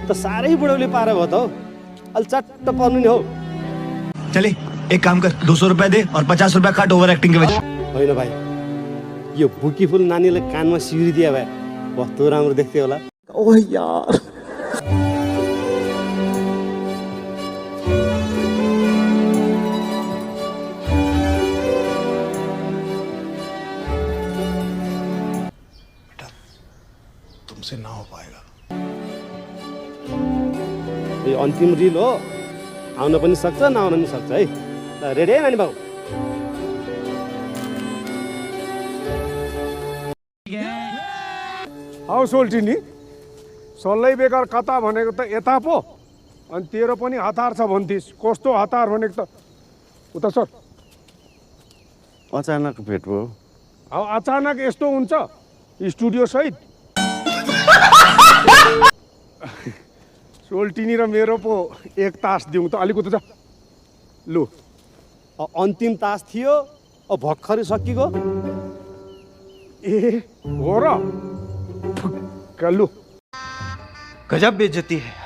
त साह्रै बुढौली पार भयो त हौ। अलि चट्ट पर्नु नि हौ। चले एक काम कर 200 रुपया दे और 50 रुपया काट ओभर एक्टिंग के वजह। होइन भाइ, यो बुकी फुल नानीले कानमा सिउरिदिया भए कस्तो राम्रो देख्थ्यो होला। ओह यार, तुमसे ना हो पाएगा। यो अन्तिम रिल हो, आउन पनि सक्छ नआउन पनि सक्छ है। ल रेडी है नानी बाबु? हौ सोल्टिनी, सल्लै बेकार कता भनेको त यता पो, अनि तेरो पनि हतार छ भन्थिस्। कस्तो हतार भनेको त उता सर। अचानक भेट भयो। हौ अचानक यस्तो हुन्छ स्टुडियो सहित। सोल्टिनी र मेरो पो एक तास दिउँ त, अलिक उता जा लु। अन्तिम तास थियो, भर्खरै सकिगयो। ए हो र, लु। गजब बेइज्जती है।